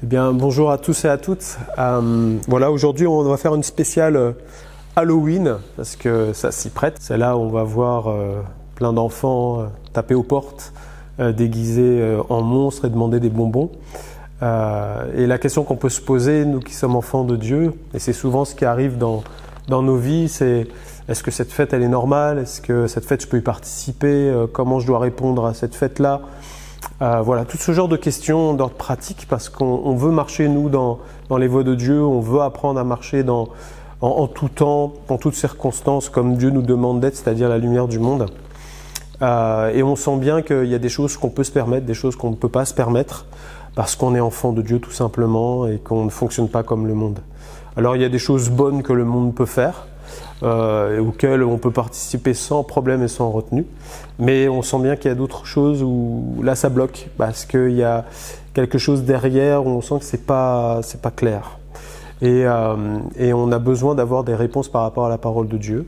Eh bien, bonjour à tous et à toutes. Voilà, aujourd'hui, on va faire une spéciale Halloween parce que ça s'y prête. C'est là où on va voir plein d'enfants taper aux portes, déguisés en monstres et demander des bonbons. Et la question qu'on peut se poser, nous qui sommes enfants de Dieu, et c'est souvent ce qui arrive dans nos vies, c'est est-ce que cette fête elle est normale? Est-ce que cette fête je peux y participer? Comment je dois répondre à cette fête-là? Voilà, tout ce genre de questions d'ordre pratique parce qu'on veut marcher nous dans les voies de Dieu, on veut apprendre à marcher en tout temps, en toutes circonstances comme Dieu nous demande d'être, c'est-à-dire la lumière du monde. Et on sent bien qu'il y a des choses qu'on peut se permettre, des choses qu'on ne peut pas se permettre parce qu'on est enfant de Dieu tout simplement et qu'on ne fonctionne pas comme le monde. Alors il y a des choses bonnes que le monde peut faire, auxquelles on peut participer sans problème et sans retenue, mais on sent bien qu'il y a d'autres choses où là ça bloque parce qu'il y a quelque chose derrière où on sent que c'est pas clair. Et on a besoin d'avoir des réponses par rapport à la parole de Dieu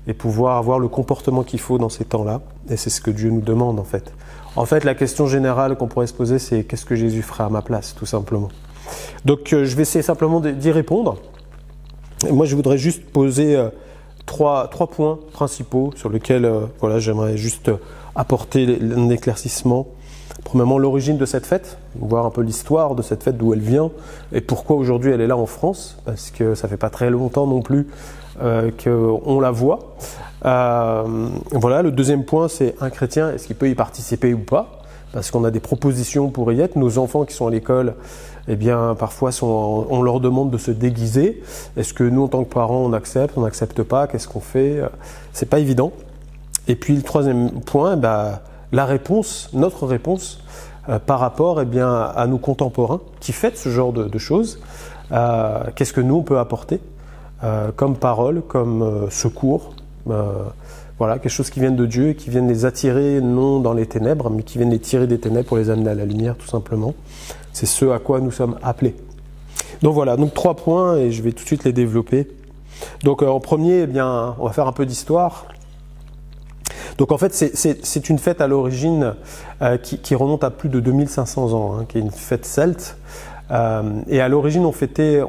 et pouvoir avoir le comportement qu'il faut dans ces temps-là. Et c'est ce que Dieu nous demande en fait. En fait, la question générale qu'on pourrait se poser, c'est qu'est-ce que Jésus ferait à ma place, tout simplement. Donc, je vais essayer simplement d'y répondre. Et moi, je voudrais juste poser trois points principaux sur lesquels voilà, j'aimerais juste apporter un éclaircissement. Premièrement, l'origine de cette fête, voir un peu l'histoire de cette fête, d'où elle vient et pourquoi aujourd'hui elle est là en France, parce que ça fait pas très longtemps non plus qu'on la voit. Voilà, le deuxième point, c'est un chrétien, est-ce qu'il peut y participer ou pas? Parce qu'on a des propositions pour y être. Nos enfants qui sont à l'école, eh bien, parfois, on leur demande de se déguiser. Est-ce que nous, en tant que parents, on n'accepte pas? Qu'est-ce qu'on fait? C'est pas évident. Et puis, le troisième point, la réponse, notre réponse, par rapport, eh bien, à nos contemporains qui fêtent ce genre de choses. Qu'est-ce que nous, on peut apporter comme parole, comme secours? Voilà, quelque chose qui vienne de Dieu et qui vienne les attirer non dans les ténèbres, mais qui vienne les tirer des ténèbres pour les amener à la lumière, tout simplement. C'est ce à quoi nous sommes appelés. Donc voilà, donc 3 points et je vais tout de suite les développer. Donc en premier, eh bien, on va faire un peu d'histoire. Donc en fait, c'est une fête à l'origine qui remonte à plus de 2500 ans, qui est une fête celte. Et à l'origine, on fêtait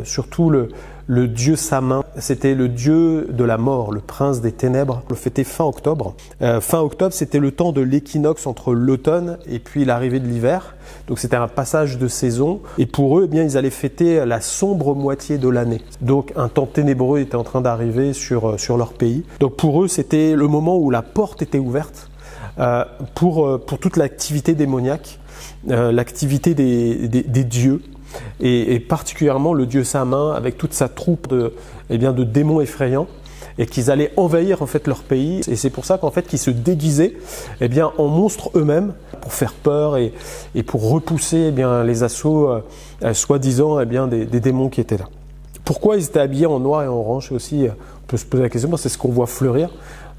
surtout le dieu Samin. C'était le dieu de la mort, le prince des ténèbres. On le fêtait fin octobre. Fin octobre, c'était le temps de l'équinoxe entre l'automne et puis l'arrivée de l'hiver. Donc c'était un passage de saison. Et pour eux, eh bien, ils allaient fêter la sombre moitié de l'année. Donc un temps ténébreux était en train d'arriver sur leur pays. Donc pour eux, c'était le moment où la porte était ouverte pour toute l'activité démoniaque, l'activité des dieux. Et particulièrement le dieu Samin avec toute sa troupe de démons effrayants et qu'ils allaient envahir en fait leur pays et c'est pour ça qu'en fait qu'ils se déguisaient en monstres eux-mêmes pour faire peur et pour repousser les assauts soi-disant des démons qui étaient là. Pourquoi ils étaient habillés en noir et en orange aussi, on peut se poser la question, c'est ce qu'on voit fleurir,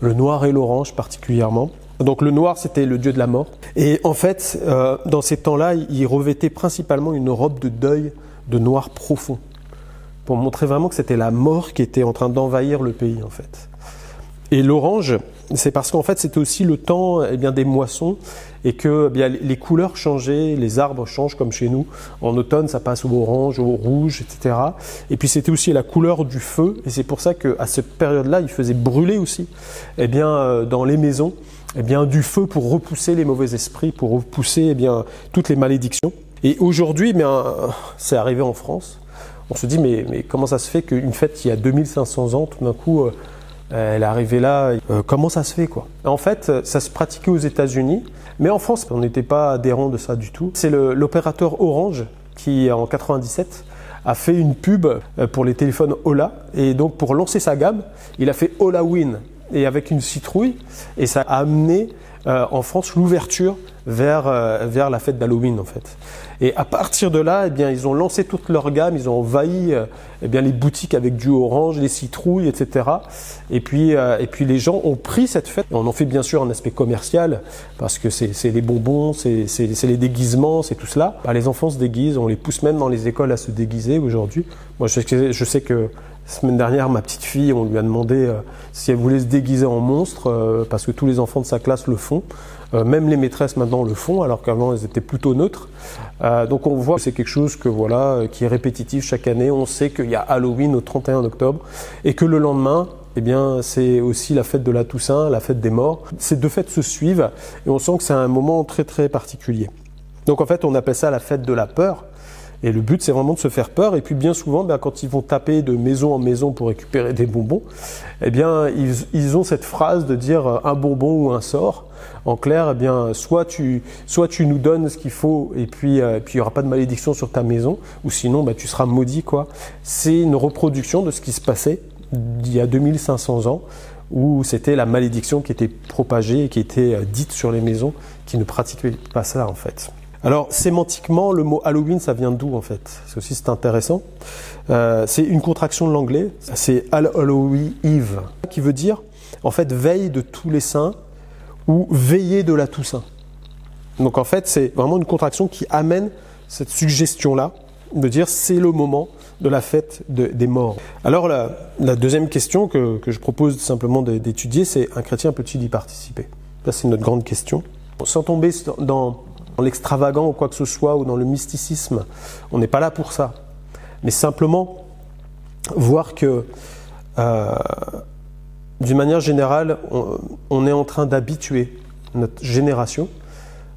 le noir et l'orange particulièrement. Donc le noir, c'était le dieu de la mort. Et en fait, dans ces temps-là, il revêtait principalement une robe de deuil de noir profond, pour montrer vraiment que c'était la mort qui était en train d'envahir le pays, en fait. Et l'orange, c'est parce qu'en fait, c'était aussi le temps des moissons et que les couleurs changeaient, les arbres changent comme chez nous. En automne, ça passe au orange, au rouge, etc. Et puis c'était aussi la couleur du feu. Et c'est pour ça qu'à cette période-là, il faisait brûler aussi dans les maisons du feu pour repousser les mauvais esprits, pour repousser toutes les malédictions. Et aujourd'hui, c'est arrivé en France. On se dit, mais comment ça se fait qu'une fête qui a 2500 ans, tout d'un coup, elle est arrivée là, comment ça se fait quoi? En fait, ça se pratiquait aux États-Unis, mais en France, on n'était pas adhérent de ça du tout. C'est l'opérateur Orange qui, en 97, a fait une pub pour les téléphones Ola, et donc pour lancer sa gamme, il a fait Olawin, et avec une citrouille, et ça a amené en France l'ouverture vers la fête d'Halloween en fait. Et à partir de là, ils ont lancé toute leur gamme, ils ont envahi les boutiques avec du orange, les citrouilles, etc. Et puis les gens ont pris cette fête. On en fait bien sûr un aspect commercial parce que c'est les bonbons, c'est les déguisements, c'est tout cela. Les enfants se déguisent, on les pousse même dans les écoles à se déguiser aujourd'hui. Moi je sais que semaine dernière, ma petite fille, on lui a demandé si elle voulait se déguiser en monstre, parce que tous les enfants de sa classe le font. Même les maîtresses maintenant le font, alors qu'avant elles étaient plutôt neutres. Donc on voit que c'est quelque chose que, voilà, qui est répétitif chaque année. On sait qu'il y a Halloween au 31 octobre et que le lendemain, eh bien, c'est aussi la fête de la Toussaint, la fête des morts. Ces deux fêtes se suivent et on sent que c'est un moment très très particulier. Donc en fait, on appelle ça la fête de la peur. Et le but, c'est vraiment de se faire peur. Et puis bien souvent, quand ils vont taper de maison en maison pour récupérer des bonbons, eh bien, ils ont cette phrase de dire un bonbon ou un sort. En clair, eh bien, soit tu nous donnes ce qu'il faut et puis il n'y aura pas de malédiction sur ta maison, ou sinon tu seras maudit, quoi. C'est une reproduction de ce qui se passait il y a 2500 ans, où c'était la malédiction qui était propagée et qui était dite sur les maisons, qui ne pratiquaient pas ça en fait. Alors, sémantiquement, le mot Halloween, ça vient d'où en fait? C'est intéressant. C'est une contraction de l'anglais, c'est Halloween Eve, qui veut dire en fait veille de tous les saints ou veillée de la Toussaint. Donc en fait, c'est vraiment une contraction qui amène cette suggestion-là, de dire c'est le moment de la fête des morts. Alors la deuxième question que je propose simplement d'étudier, c'est un chrétien peut-il y participer? Ça, c'est notre grande question. Sans tomber dans l'extravagant ou quoi que ce soit, ou dans le mysticisme, on n'est pas là pour ça. Mais simplement voir que d'une manière générale, on est en train d'habituer notre génération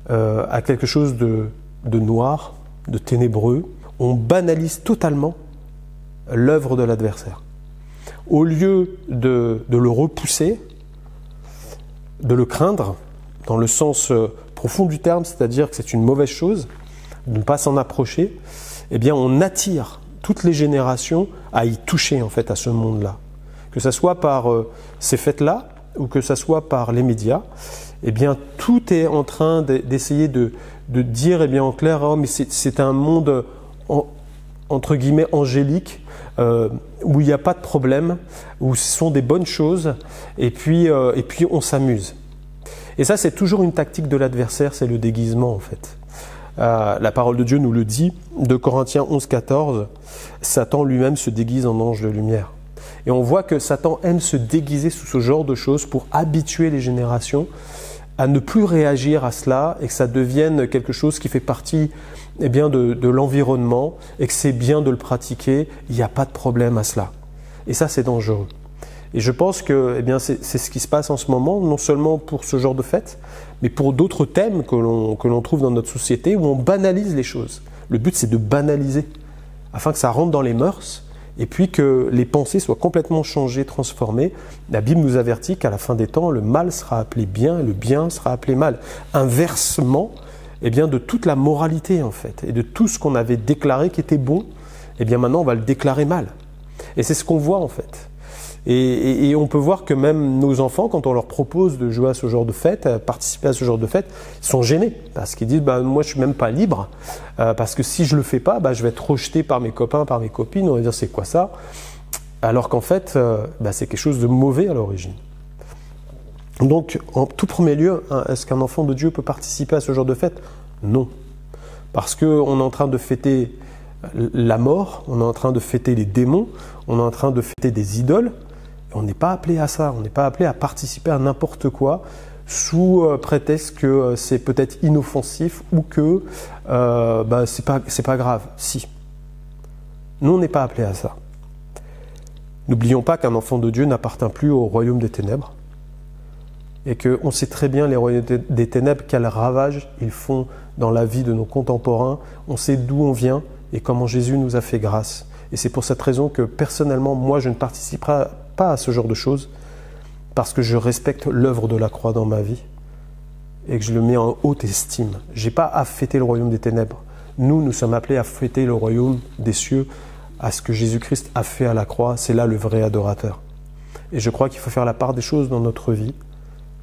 à quelque chose de noir, de ténébreux. On banalise totalement l'œuvre de l'adversaire. Au lieu de le repousser, de le craindre, dans le sens profond du terme, c'est-à-dire que c'est une mauvaise chose, de ne pas s'en approcher, eh bien on attire toutes les générations à y toucher en fait à ce monde-là. Que ce soit par ces fêtes-là ou que ce soit par les médias, eh bien tout est en train d'essayer de dire, eh bien en clair, oh, mais c'est un monde entre guillemets angélique, où il n'y a pas de problème, où ce sont des bonnes choses, et puis on s'amuse. Et ça, c'est toujours une tactique de l'adversaire, c'est le déguisement en fait. La parole de Dieu nous le dit, de Corinthiens 11, 14, Satan lui-même se déguise en ange de lumière. Et on voit que Satan aime se déguiser sous ce genre de choses pour habituer les générations à ne plus réagir à cela et que ça devienne quelque chose qui fait partie de l'environnement et que c'est bien de le pratiquer, il n'y a pas de problème à cela. Et ça, c'est dangereux. Et je pense que c'est ce qui se passe en ce moment, non seulement pour ce genre de fête, mais pour d'autres thèmes que l'on trouve dans notre société où on banalise les choses. Le but, c'est de banaliser, afin que ça rentre dans les mœurs et puis que les pensées soient complètement changées, transformées. La Bible nous avertit qu'à la fin des temps, le mal sera appelé bien et le bien sera appelé mal. Inversement, de toute la moralité en fait, et de tout ce qu'on avait déclaré qui était bon, maintenant on va le déclarer mal. Et c'est ce qu'on voit en fait. Et on peut voir que même nos enfants, quand on leur propose de jouer à ce genre de fête, participer à ce genre de fête, ils sont gênés parce qu'ils disent moi je suis même pas libre, parce que si je le fais pas, je vais être rejeté par mes copains, par mes copines, on va dire c'est quoi ça? Alors qu'en fait c'est quelque chose de mauvais à l'origine. Donc en tout premier lieu, est-ce qu'un enfant de Dieu peut participer à ce genre de fête? Non, parce qu'on est en train de fêter la mort, on est en train de fêter les démons, on est en train de fêter des idoles. On n'est pas appelé à ça, on n'est pas appelé à participer à n'importe quoi sous prétexte que c'est peut-être inoffensif ou que c'est pas grave. Si. Nous, on n'est pas appelé à ça. N'oublions pas qu'un enfant de Dieu n'appartient plus au royaume des ténèbres et qu'on sait très bien les royaumes des ténèbres, quels ravages ils font dans la vie de nos contemporains. On sait d'où on vient et comment Jésus nous a fait grâce. Et c'est pour cette raison que personnellement, moi, je ne participerai pas à ce genre de choses parce que je respecte l'œuvre de la croix dans ma vie et que je le mets en haute estime. Je n'ai pas à fêter le royaume des ténèbres. Nous sommes appelés à fêter le royaume des cieux, à ce que Jésus-Christ a fait à la croix. C'est là le vrai adorateur. Et je crois qu'il faut faire la part des choses dans notre vie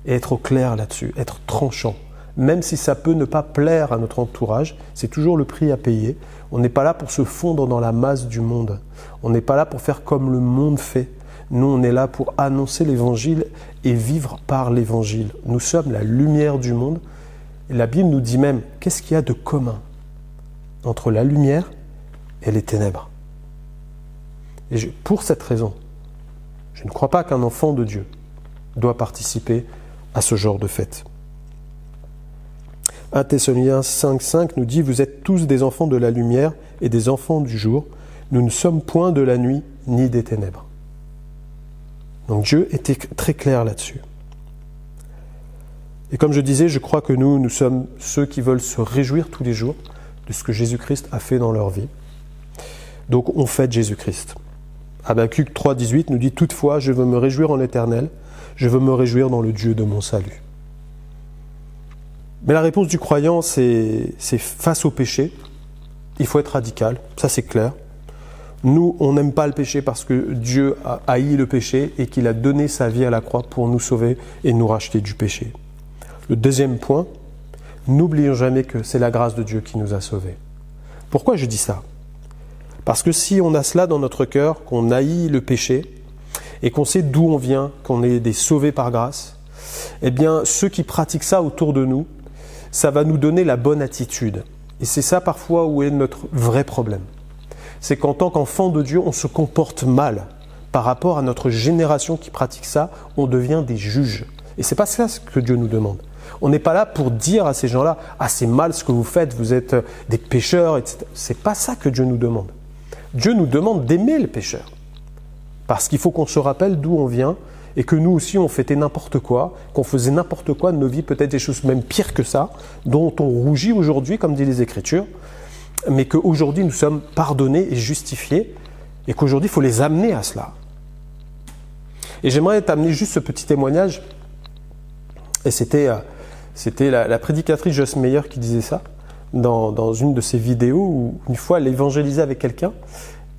et être au clair là-dessus, être tranchant. Même si ça peut ne pas plaire à notre entourage, c'est toujours le prix à payer. On n'est pas là pour se fondre dans la masse du monde. On n'est pas là pour faire comme le monde fait. Nous, on est là pour annoncer l'Évangile et vivre par l'Évangile. Nous sommes la lumière du monde. Et la Bible nous dit même, qu'est-ce qu'il y a de commun entre la lumière et les ténèbres? Pour cette raison, je ne crois pas qu'un enfant de Dieu doit participer à ce genre de fête. 1 Thessaloniciens 5,5 nous dit « Vous êtes tous des enfants de la lumière et des enfants du jour. Nous ne sommes point de la nuit ni des ténèbres. » Donc Dieu était très clair là-dessus. Et comme je disais, je crois que nous sommes ceux qui veulent se réjouir tous les jours de ce que Jésus-Christ a fait dans leur vie. Donc on fête Jésus-Christ. Habacuc 3,18 nous dit « Toutefois, je veux me réjouir en l'Éternel, je veux me réjouir dans le Dieu de mon salut. » Mais la réponse du croyant, c'est face au péché, il faut être radical, ça c'est clair. Nous, on n'aime pas le péché parce que Dieu a haï le péché et qu'il a donné sa vie à la croix pour nous sauver et nous racheter du péché. Le deuxième point, n'oublions jamais que c'est la grâce de Dieu qui nous a sauvés. Pourquoi je dis ça ? Parce que si on a cela dans notre cœur, qu'on haït le péché et qu'on sait d'où on vient, qu'on est des sauvés par grâce, eh bien ceux qui pratiquent ça autour de nous, ça va nous donner la bonne attitude. Et c'est ça parfois où est notre vrai problème. C'est qu'en tant qu'enfant de Dieu, on se comporte mal. Par rapport à notre génération qui pratique ça, on devient des juges. Et c'est pas ça que Dieu nous demande. On n'est pas là pour dire à ces gens-là « Ah, c'est mal ce que vous faites, vous êtes des pécheurs, etc. » C'est pas ça que Dieu nous demande. Dieu nous demande d'aimer le pécheur. Parce qu'il faut qu'on se rappelle d'où on vient et que nous aussi on fêtait n'importe quoi, qu'on faisait n'importe quoi de nos vies, peut-être des choses même pires que ça, dont on rougit aujourd'hui, comme dit les Écritures, mais qu'aujourd'hui nous sommes pardonnés et justifiés, et qu'aujourd'hui il faut les amener à cela. Et j'aimerais t'amener juste ce petit témoignage, et c'était la prédicatrice Joyce Meyer qui disait ça, dans une de ses vidéos, où une fois elle évangélisait avec quelqu'un,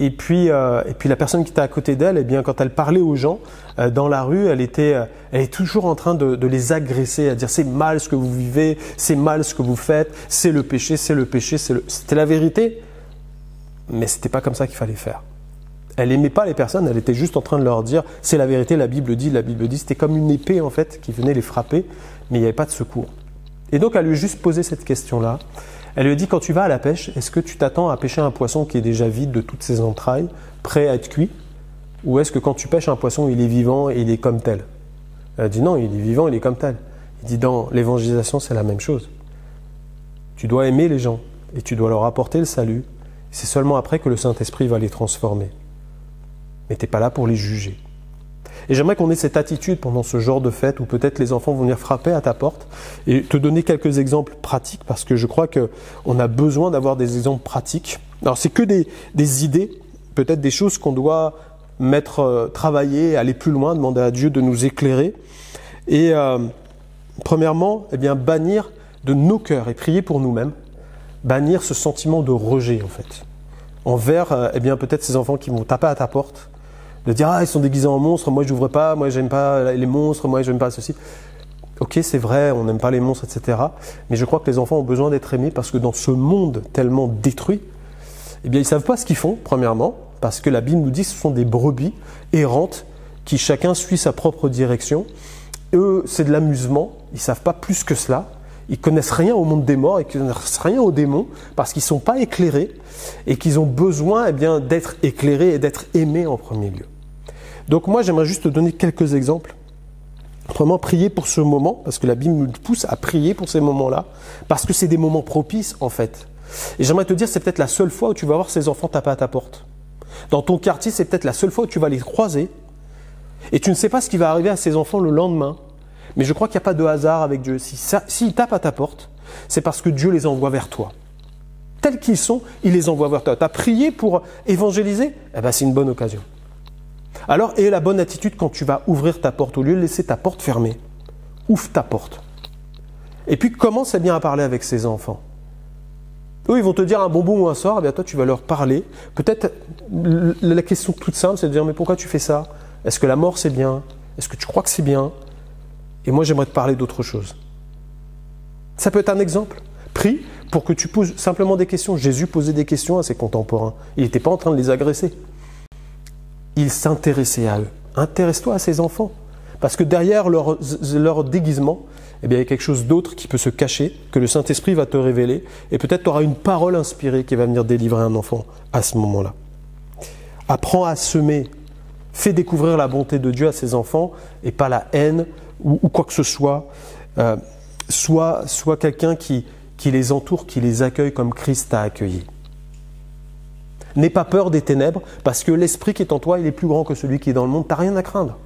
et puis la personne qui était à côté d'elle, eh bien, quand elle parlait aux gens dans la rue, elle est toujours en train de les agresser, à dire c'est mal ce que vous vivez, c'est mal ce que vous faites, c'est le péché, c'est le péché, c'était la vérité, mais c'était pas comme ça qu'il fallait faire. Elle aimait pas les personnes, elle était juste en train de leur dire c'est la vérité, la Bible dit, c'était comme une épée en fait qui venait les frapper, mais il n'y avait pas de secours. Et donc elle lui a juste posé cette question-là. Elle lui a dit, quand tu vas à la pêche, est-ce que tu t'attends à pêcher un poisson qui est déjà vide de toutes ses entrailles, prêt à être cuit? Ou est-ce que quand tu pêches un poisson, il est vivant et il est comme tel? Elle a dit non, il est vivant, il est comme tel. Il dit dans l'évangélisation, c'est la même chose. Tu dois aimer les gens et tu dois leur apporter le salut. C'est seulement après que le Saint-Esprit va les transformer. Mais tu n'es pas là pour les juger. Et j'aimerais qu'on ait cette attitude pendant ce genre de fête où peut-être les enfants vont venir frapper à ta porte et te donner quelques exemples pratiques parce que je crois qu'on a besoin d'avoir des exemples pratiques. Alors c'est que des idées, peut-être des choses qu'on doit travailler, aller plus loin, demander à Dieu de nous éclairer. Et premièrement, eh bien, bannir de nos cœurs et prier pour nous-mêmes, bannir ce sentiment de rejet en fait, envers eh bien, peut-être ces enfants qui vont taper à ta porte, de dire « Ah, ils sont déguisés en monstres, moi je n'ouvre pas, moi j'aime pas les monstres, moi j'aime pas ceci. » Ok, c'est vrai, on n'aime pas les monstres, etc. Mais je crois que les enfants ont besoin d'être aimés parce que dans ce monde tellement détruit, eh bien, ils ne savent pas ce qu'ils font, premièrement, parce que la Bible nous dit que ce sont des brebis errantes qui chacun suit sa propre direction. Eux, c'est de l'amusement, ils ne savent pas plus que cela. Ils ne connaissent rien au monde des morts, ils ne connaissent rien aux démons parce qu'ils ne sont pas éclairés et qu'ils ont besoin eh bien, d'être éclairés et d'être aimés en premier lieu. Donc moi, j'aimerais juste te donner quelques exemples. Premièrement, prier pour ce moment, parce que la Bible nous pousse à prier pour ces moments-là, parce que c'est des moments propices en fait. Et j'aimerais te dire, c'est peut-être la seule fois où tu vas voir ces enfants taper à ta porte. Dans ton quartier, c'est peut-être la seule fois où tu vas les croiser et tu ne sais pas ce qui va arriver à ces enfants le lendemain. Mais je crois qu'il n'y a pas de hasard avec Dieu. S'ils tapent à ta porte, c'est parce que Dieu les envoie vers toi. Tels qu'ils sont, il les envoie vers toi. Tu as prié pour évangéliser? Eh bien, c'est une bonne occasion. Alors, aie la bonne attitude quand tu vas ouvrir ta porte. Au lieu de laisser ta porte fermée, ouvre ta porte. Et puis, commence bien à parler avec ces enfants. Eux, ils vont te dire un bonbon ou un sort, eh bien toi, tu vas leur parler. Peut-être, la question toute simple, c'est de dire, mais pourquoi tu fais ça? Est-ce que la mort, c'est bien? Est-ce que tu crois que c'est bien? Et moi, j'aimerais te parler d'autre chose. Ça peut être un exemple. Prie pour que tu poses simplement des questions. Jésus posait des questions à ses contemporains. Il n'était pas en train de les agresser. Il s'intéressait à eux. Intéresse-toi à ces enfants. Parce que derrière leur déguisement, eh bien, il y a quelque chose d'autre qui peut se cacher, que le Saint-Esprit va te révéler. Et peut-être tu auras une parole inspirée qui va venir délivrer un enfant à ce moment-là. Apprends à semer. Fais découvrir la bonté de Dieu à ses enfants et pas la haine ou quoi que ce soit. Sois quelqu'un qui les entoure, qui les accueille comme Christ t'a accueilli. N'aie pas peur des ténèbres parce que l'esprit qui est en toi, il est plus grand que celui qui est dans le monde. Tu n'as rien à craindre.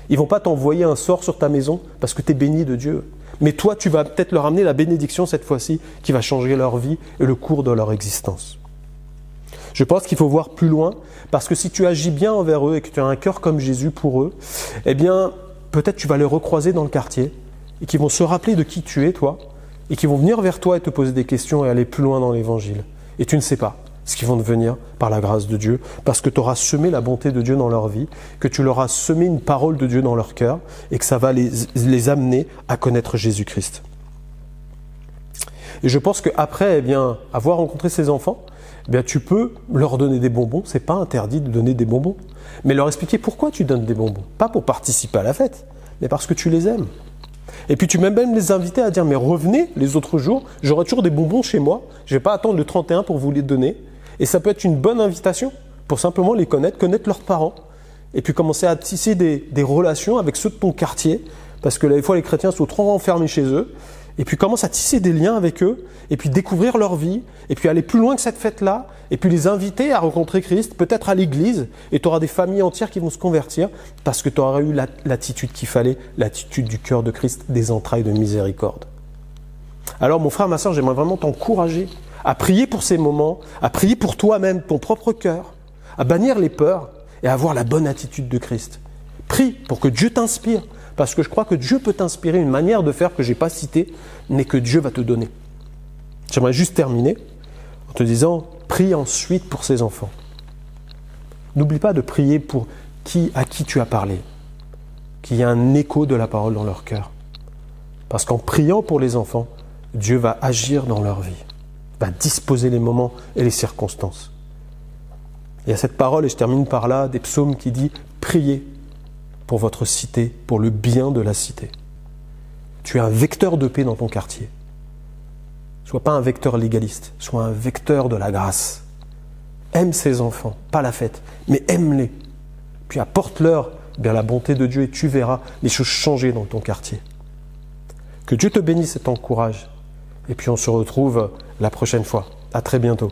Ils ne vont pas t'envoyer un sort sur ta maison parce que tu es béni de Dieu. Mais toi, tu vas peut-être leur amener la bénédiction cette fois-ci qui va changer leur vie et le cours de leur existence. Je pense qu'il faut voir plus loin parce que si tu agis bien envers eux et que tu as un cœur comme Jésus pour eux, eh bien, peut-être tu vas les recroiser dans le quartier et qu'ils vont se rappeler de qui tu es, toi, et qu'ils vont venir vers toi et te poser des questions et aller plus loin dans l'Évangile. Et tu ne sais pas ce qu'ils vont devenir par la grâce de Dieu, parce que tu auras semé la bonté de Dieu dans leur vie, que tu leur as semé une parole de Dieu dans leur cœur, et que ça va les amener à connaître Jésus-Christ. Et je pense qu'après, avoir rencontré ces enfants, tu peux leur donner des bonbons, c'est pas interdit de donner des bonbons, mais leur expliquer pourquoi tu donnes des bonbons, pas pour participer à la fête, mais parce que tu les aimes. Et puis tu peux même les inviter à dire, mais revenez les autres jours, j'aurai toujours des bonbons chez moi, je ne vais pas attendre le 31 pour vous les donner. Et ça peut être une bonne invitation pour simplement les connaître leurs parents, et puis commencer à tisser des relations avec ceux de ton quartier, parce que des fois les chrétiens sont trop enfermés chez eux, et puis commence à tisser des liens avec eux, et puis découvrir leur vie, et puis aller plus loin que cette fête-là, et puis les inviter à rencontrer Christ, peut-être à l'église, et tu auras des familles entières qui vont se convertir, parce que tu auras eu l'attitude qu'il fallait, l'attitude du cœur de Christ, des entrailles de miséricorde. Alors mon frère, ma soeur, j'aimerais vraiment t'encourager à prier pour ces moments, à prier pour toi-même, ton propre cœur, à bannir les peurs et à avoir la bonne attitude de Christ. Prie pour que Dieu t'inspire, parce que je crois que Dieu peut t'inspirer une manière de faire que je n'ai pas citée, mais que Dieu va te donner. J'aimerais juste terminer en te disant, prie ensuite pour ces enfants. N'oublie pas de prier pour à qui tu as parlé, qu'il y ait un écho de la parole dans leur cœur. Parce qu'en priant pour les enfants, Dieu va agir dans leur vie, va disposer les moments et les circonstances. Il y a cette parole, et je termine par là, des psaumes qui dit « Priez pour votre cité, pour le bien de la cité. » Tu es un vecteur de paix dans ton quartier. Sois pas un vecteur légaliste, sois un vecteur de la grâce. Aime ces enfants, pas la fête, mais aime-les. Puis apporte-leur la bonté de Dieu et tu verras les choses changer dans ton quartier. Que Dieu te bénisse et t'encourage. Et puis on se retrouve la prochaine fois. À très bientôt.